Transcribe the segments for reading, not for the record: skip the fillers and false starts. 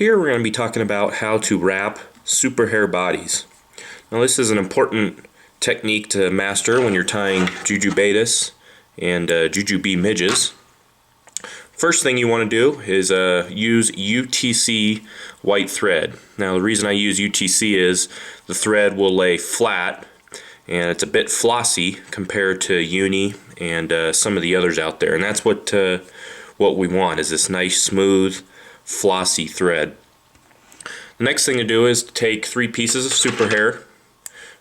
Here we're going to be talking about how to wrap Superhair bodies. Now this is an important technique to master when you're tying Jujubatus and Jujube midges. First thing you want to do is use UTC white thread. Now the reason I use UTC is the thread will lay flat and it's a bit flossy compared to Uni and some of the others out there, and that's what we want, is this nice smooth flossy thread. The next thing to do is take 3 pieces of Superhair.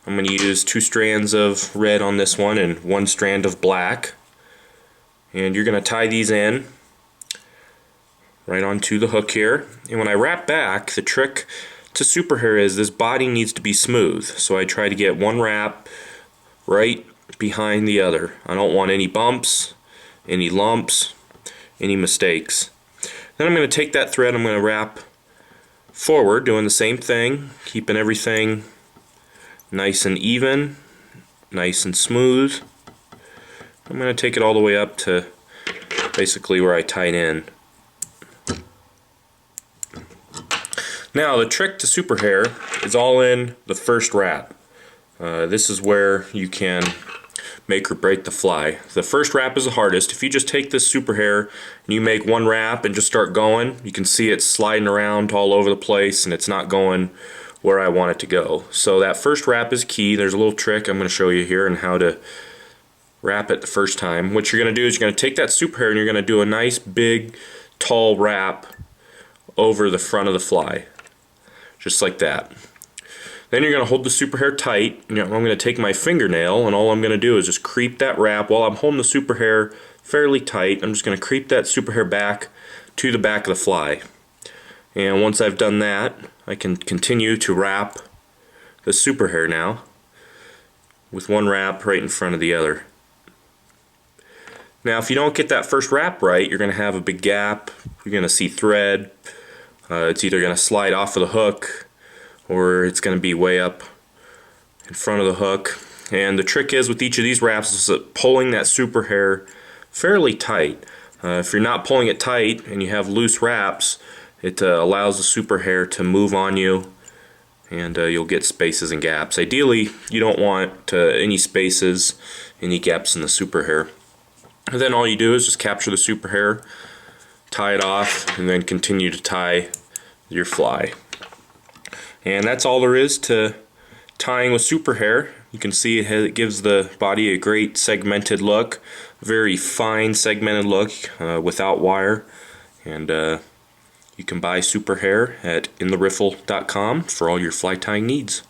I'm going to use 2 strands of red on this one and 1 strand of black, and you're going to tie these in right onto the hook here. And when I wrap back, the trick to Superhair is this body needs to be smooth, so I try to get one wrap right behind the other. I don't want any bumps, any lumps, any mistakes. Then I'm going to take that thread, I'm going to wrap forward, doing the same thing, keeping everything nice and even, nice and smooth. I'm going to take it all the way up to basically where I tied in. Now the trick to Superhair is all in the first wrap. This is where you can make or break the fly. The first wrap is the hardest. If you just take this Superhair and you make one wrap and just start going, you can see it sliding around all over the place and it's not going where I want it to go. So that first wrap is key. There's a little trick I'm going to show you here on how to wrap it the first time. What you're going to do is you're going to take that Superhair and you're going to do a nice big tall wrap over the front of the fly, just like that. Then you're going to hold the Superhair tight. I'm going to take my fingernail and all I'm going to do is just creep that wrap while I'm holding the Superhair fairly tight. I'm just going to creep that Superhair back to the back of the fly. And once I've done that, I can continue to wrap the Superhair now with one wrap right in front of the other. Now if you don't get that first wrap right, you're going to have a big gap. You're going to see thread. It's either going to slide off of the hook or it's going to be way up in front of the hook. And the trick is with each of these wraps is pulling that Superhair fairly tight. If you're not pulling it tight and you have loose wraps, it allows the Superhair to move on you and you'll get spaces and gaps. Ideally you don't want any spaces, any gaps in the Superhair. And then all you do is just capture the Superhair, tie it off, and then continue to tie your fly. And that's all there is to tying with Superhair. You can see it gives the body a great segmented look, very fine segmented look without wire. And you can buy Superhair at intheriffle.com for all your fly tying needs.